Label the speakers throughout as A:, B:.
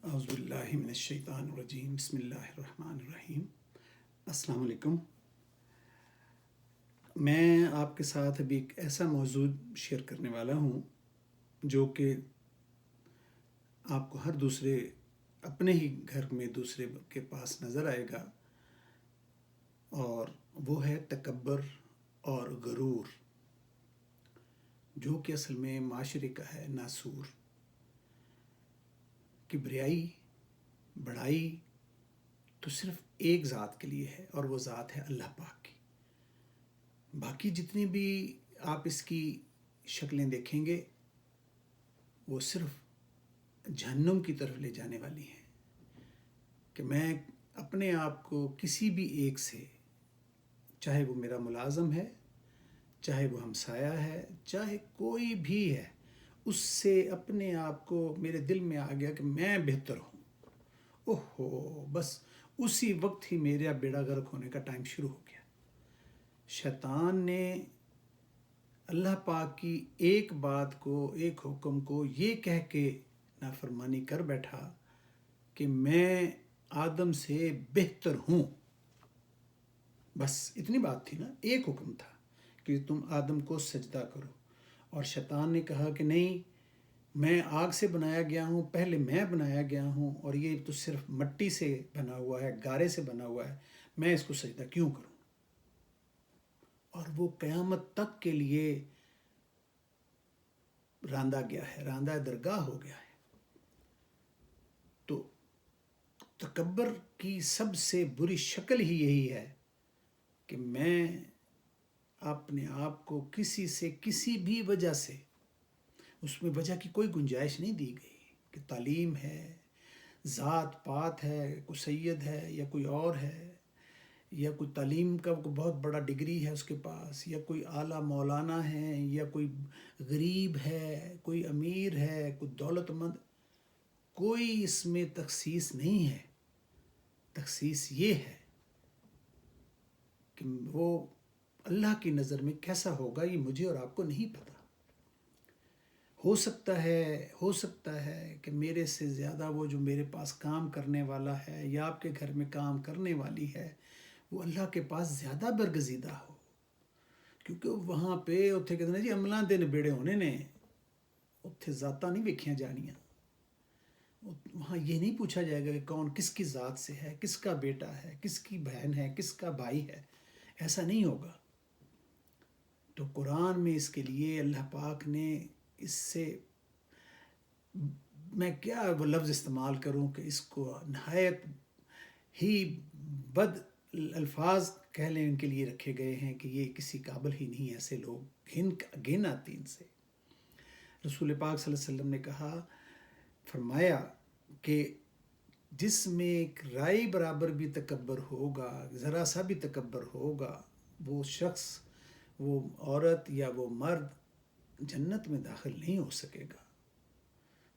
A: اعوذ باللہ من الشیطان الرجیم، بسم اللہ الرحمن الرحیم۔ السلام علیکم۔ میں آپ کے ساتھ ابھی ایک ایسا موضوع شیئر کرنے والا ہوں جو کہ آپ کو ہر دوسرے اپنے ہی گھر میں دوسرے کے پاس نظر آئے گا، اور وہ ہے تکبر اور غرور، جو کہ اصل میں معاشرے کا ہے ناسور۔ کبریائی، بڑائی تو صرف ایک ذات کے لیے ہے، اور وہ ذات ہے اللہ پاک کی۔ باقی جتنی بھی آپ اس کی شکلیں دیکھیں گے وہ صرف جہنم کی طرف لے جانے والی ہیں۔ کہ میں اپنے آپ کو کسی بھی ایک سے، چاہے وہ میرا ملازم ہے، چاہے وہ ہمسایہ ہے، چاہے کوئی بھی ہے، اس سے اپنے آپ کو میرے دل میں آ گیا کہ میں بہتر ہوں، اوہو، بس اسی وقت ہی میرا بیڑا غرق ہونے کا ٹائم شروع ہو گیا۔ شیطان نے اللہ پاک کی ایک بات کو، ایک حکم کو یہ کہہ کے نافرمانی کر بیٹھا کہ میں آدم سے بہتر ہوں۔ بس اتنی بات تھی نا، ایک حکم تھا کہ تم آدم کو سجدہ کرو، اور شیطان نے کہا کہ نہیں، میں آگ سے بنایا گیا ہوں، پہلے میں بنایا گیا ہوں، اور یہ تو صرف مٹی سے بنا ہوا ہے، گارے سے بنا ہوا ہے، میں اس کو سجدہ کیوں کروں؟ اور وہ قیامت تک کے لیے راندہ گیا ہے، راندہ درگاہ ہو گیا ہے۔ تو تکبر کی سب سے بری شکل ہی یہی ہے کہ میں اپنے آپ کو کسی سے، کسی بھی وجہ سے، اس میں وجہ کی کوئی گنجائش نہیں دی گئی کہ تعلیم ہے، ذات پات ہے، کوئی سید ہے یا کوئی اور ہے، یا کوئی تعلیم کا کوئی بہت بڑا ڈگری ہے اس کے پاس، یا کوئی اعلیٰ مولانا ہے، یا کوئی غریب ہے، کوئی امیر ہے، کوئی دولت مند، کوئی اس میں تخصیص نہیں ہے۔ تخصیص یہ ہے کہ وہ اللہ کی نظر میں کیسا ہوگا، یہ مجھے اور آپ کو نہیں پتہ۔ ہو سکتا ہے کہ میرے سے زیادہ وہ جو میرے پاس کام کرنے والا ہے، یا آپ کے گھر میں کام کرنے والی ہے، وہ اللہ کے پاس زیادہ برگزیدہ ہو، کیونکہ وہاں پہ اتنے کہتے ہیں جی عملاں دے نبیڑے ہونے نے، اتنے ذاتاں نہیں ویکھیاں جانیاں۔ وہاں یہ نہیں پوچھا جائے گا کہ کون کس کی ذات سے ہے، کس کا بیٹا ہے، کس کی بہن ہے، کس کا بھائی ہے، ایسا نہیں ہوگا۔ تو قرآن میں اس کے لیے اللہ پاک نے اس سے، میں کیا وہ لفظ استعمال کروں کہ اس کو نہایت ہی بد الفاظ کہہ لیں ان کے لیے رکھے گئے ہیں کہ یہ کسی قابل ہی نہیں، ایسے لوگ گھن آتی ان سے۔ رسول پاک صلی اللہ علیہ وسلم نے کہا، فرمایا کہ جس میں ایک رائی برابر بھی تکبر ہوگا، ذرا سا بھی تکبر ہوگا، وہ شخص، وہ عورت یا وہ مرد جنت میں داخل نہیں ہو سکے گا۔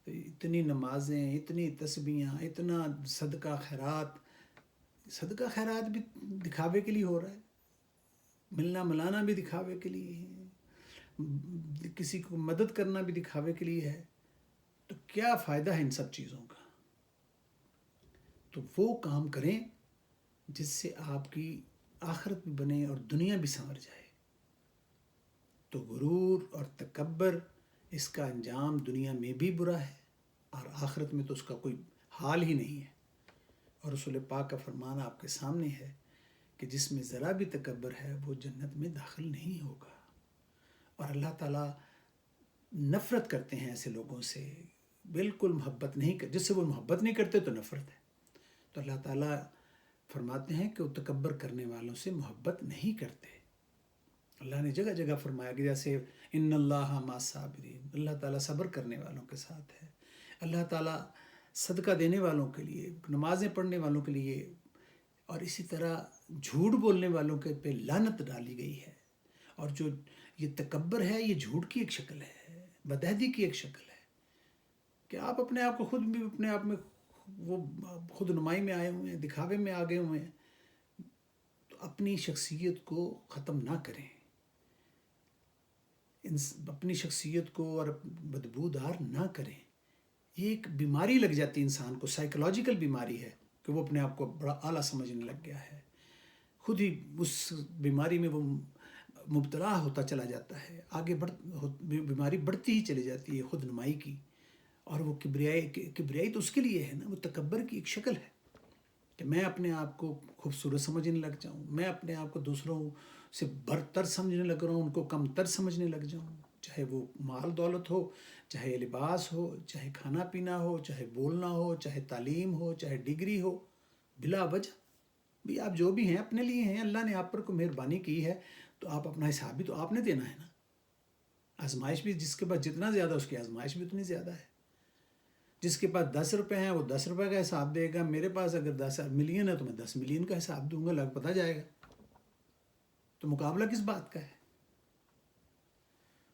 A: اتنی نمازیں، اتنی تسبیحاں، اتنا صدقہ خیرات بھی دکھاوے کے لیے ہو رہا ہے، ملنا ملانا بھی دکھاوے کے لیے ہے، کسی کو مدد کرنا بھی دکھاوے کے لیے ہے۔ تو کیا فائدہ ہے ان سب چیزوں کا؟ تو وہ کام کریں جس سے آپ کی آخرت بھی بنے اور دنیا بھی سنور جائے۔ تو غرور اور تکبر، اس کا انجام دنیا میں بھی برا ہے، اور آخرت میں تو اس کا کوئی حال ہی نہیں ہے۔ اور رسول پاک کا فرمان آپ کے سامنے ہے کہ جس میں ذرا بھی تکبر ہے وہ جنت میں داخل نہیں ہوگا۔ اور اللہ تعالیٰ نفرت کرتے ہیں ایسے لوگوں سے، بالکل محبت نہیں کر، جس سے وہ محبت نہیں کرتے تو نفرت ہے۔ تو اللہ تعالیٰ فرماتے ہیں کہ وہ تکبر کرنے والوں سے محبت نہیں کرتے۔ اللہ نے جگہ جگہ فرمایا کہ جیسے ان اللہ مع الصابرین، اللہ تعالیٰ صبر کرنے والوں کے ساتھ ہے۔ اللہ تعالیٰ صدقہ دینے والوں کے لیے، نمازیں پڑھنے والوں کے لیے، اور اسی طرح جھوٹ بولنے والوں کے پہ لعنت ڈالی گئی ہے۔ اور جو یہ تکبر ہے، یہ جھوٹ کی ایک شکل ہے، بدعہدی کی ایک شکل ہے، کہ آپ اپنے آپ کو خود بھی اپنے آپ میں وہ خود نمائی میں آئے ہوئے ہیں، دکھاوے میں آ گئے ہوئے ہیں۔ تو اپنی شخصیت کو ختم نہ کریں، اپنی شخصیت کو اور بدبودار نہ کریں۔ یہ ایک بیماری لگ جاتی ہے انسان کو، سائیکولوجیکل بیماری ہے کہ وہ اپنے آپ کو بڑا اعلیٰ سمجھنے لگ گیا ہے، خود ہی اس بیماری میں وہ مبتلا ہوتا چلا جاتا ہے، آگے بیماری بڑھتی ہی چلی جاتی ہے خود نمائی کی. اور وہ کبریائی تو اس کے لیے ہے نا، وہ تکبر کی ایک شکل ہے کہ میں اپنے آپ کو خوبصورت سمجھنے لگ جاؤں، میں اپنے آپ کو دوسروں سے برتر سمجھنے لگ رہا ہوں، ان کو کم تر سمجھنے لگ جاؤں، چاہے وہ مال دولت ہو، چاہے لباس ہو، چاہے کھانا پینا ہو، چاہے بولنا ہو، چاہے تعلیم ہو، چاہے ڈگری ہو. بلا وجہ بھی آپ جو بھی ہیں اپنے لیے ہیں، اللہ نے آپ پر کوئی مہربانی کی ہے تو آپ اپنا حساب بھی تو آپ نے دینا ہے نا. آزمائش بھی جس کے پاس جتنا زیادہ اس کی آزمائش بھی اتنی زیادہ ہے. جس کے پاس 10 روپے ہیں وہ 10 روپے کا حساب دے گا، میرے پاس اگر 10 ملین ہے تو میں 10 ملین کا حساب دوں گا، لگ پتہ جائے گا. تو مقابلہ کس بات کا ہے؟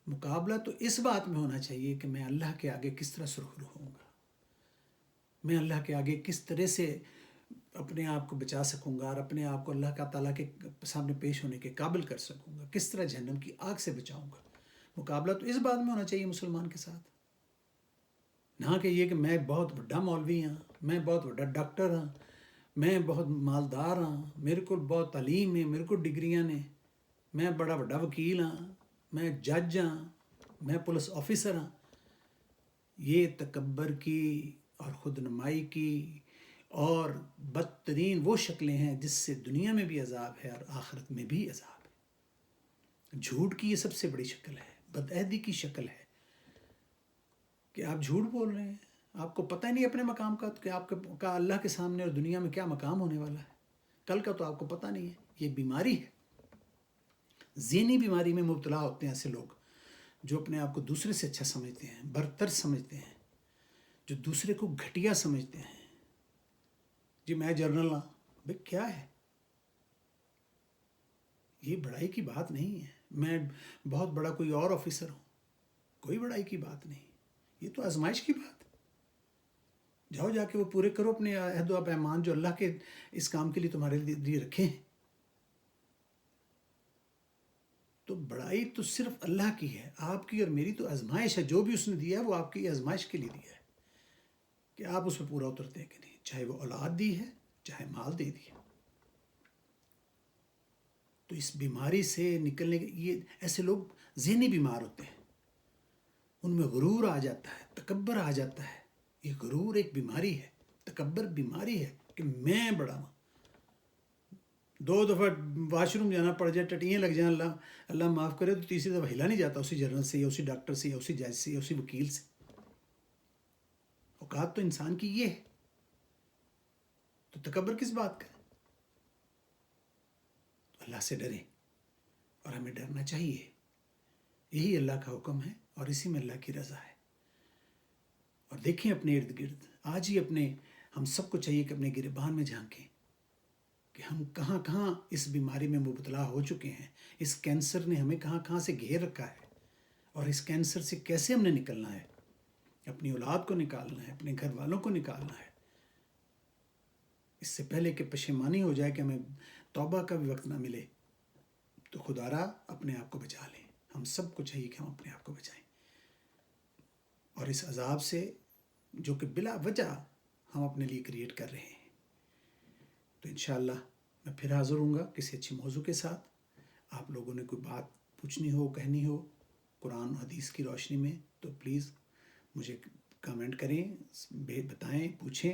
A: مقابلہ تو اس بات میں ہونا چاہیے کہ میں اللہ کے آگے کس طرح سرخرو ہوں گا، میں اللہ کے آگے کس طرح سے اپنے آپ کو بچا سکوں گا اور اپنے آپ کو اللہ کا تعالیٰ کے سامنے پیش ہونے کے قابل کر سکوں گا، کس طرح جہنم کی آگ سے بچاؤں گا. مقابلہ تو اس بات میں ہونا چاہیے مسلمان کے ساتھ، نہ کہ یہ کہ میں بہت بڑا مولوی ہاں، میں بہت بڑا ڈاکٹر ہاں، میں بہت مالدار ہاں، میرے کو بہت تعلیم ہے، میرے کو ڈگریاں نے، میں بڑا بڑا وکیل ہاں، میں جج ہاں، میں پولیس آفیسر ہاں. یہ تکبر کی اور خود نمائی کی اور بدترین وہ شکلیں ہیں جس سے دنیا میں بھی عذاب ہے اور آخرت میں بھی عذاب ہے. جھوٹ کی یہ سب سے بڑی شکل ہے، بدعہدی کی شکل ہے کہ آپ جھوٹ بول رہے ہیں، آپ کو پتہ ہی نہیں اپنے مقام کا کہ آپ کا اللہ کے سامنے اور دنیا میں کیا مقام ہونے والا ہے، کل کا تو آپ کو پتہ نہیں ہے. یہ بیماری ہے، ذہنی بیماری میں مبتلا ہوتے ہیں ایسے لوگ جو اپنے آپ کو دوسرے سے اچھا سمجھتے ہیں، برتر سمجھتے ہیں، جو دوسرے کو گھٹیا سمجھتے ہیں. جی میں جرنل ہوں، بھائی کیا ہے، یہ بڑائی کی بات نہیں ہے. میں بہت بڑا کوئی اور آفیسر ہوں، کوئی بڑائی کی بات نہیں، یہ تو آزمائش کی بات. جاؤ جا کے وہ پورے کرو اپنے عہد و پیمان جو اللہ کے اس کام کے لیے تمہارے لیے رکھے ہیں. تو بڑائی تو صرف اللہ کی ہے، آپ کی اور میری تو آزمائش ہے. جو بھی اس نے دیا ہے وہ آپ کی آزمائش کے لیے دیا ہے کہ آپ اس پہ پورا اترتے ہیں کہ نہیں، چاہے وہ اولاد دی ہے، چاہے مال دے دیا. تو اس بیماری سے نکلنے کے یہ ایسے لوگ ذہنی بیمار ہوتے ہیں، ان میں غرور آ جاتا ہے، تکبر آ جاتا ہے. یہ غرور ایک بیماری ہے، تکبر بیماری ہے کہ میں بڑا ہوں. 2 دفعہ واش روم جانا پڑ جائے، ٹٹیاں لگ جائیں، اللہ معاف کرے، تو تیسری دفعہ ہلا نہیں جاتا اسی جرنل سے یا اسی ڈاکٹر سے یا اسی جج سے یا اسی وکیل سے. اوقات تو انسان کی یہ ہے، تو تکبر کس بات کا ہے؟ اللہ سے ڈریں اور ہمیں ڈرنا چاہیے. یہی اللہ کا حکم ہے اور اسی میں اللہ کی رضا ہے. اور دیکھیں اپنے ارد گرد، آج ہی ہم سب کو چاہیے کہ اپنے گریبان میں جھانکیں کہ ہم کہاں کہاں اس بیماری میں مبتلا ہو چکے ہیں. اس کینسر نے ہمیں کہاں کہاں سے گھیر رکھا ہے اور اس کینسر سے کیسے ہم نے نکلنا ہے. اپنی اولاد کو نکالنا ہے، اپنے گھر والوں کو نکالنا ہے، اس سے پہلے کہ پشیمانی ہو جائے کہ ہمیں توبہ کا بھی وقت نہ ملے. تو خدا را اپنے آپ کو بچا لیں. ہم سب کو چاہیے کہ ہم اپنے آپ کو بچائیں اور اس عذاب سے جو کہ بلا وجہ ہم اپنے لیے کریٹ کر رہے ہیں. تو انشاءاللہ میں پھر حاضر ہوں گا کسی اچھی موضوع کے ساتھ. آپ لوگوں نے کوئی بات پوچھنی ہو، کہنی ہو قرآن و حدیث کی روشنی میں تو پلیز مجھے کامنٹ کریں، بتائیں، پوچھیں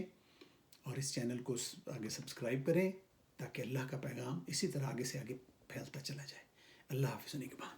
A: اور اس چینل کو آگے سبسکرائب کریں تاکہ اللہ کا پیغام اسی طرح آگے سے آگے پھیلتا چلا جائے. اللہ حافظ. نگہبان.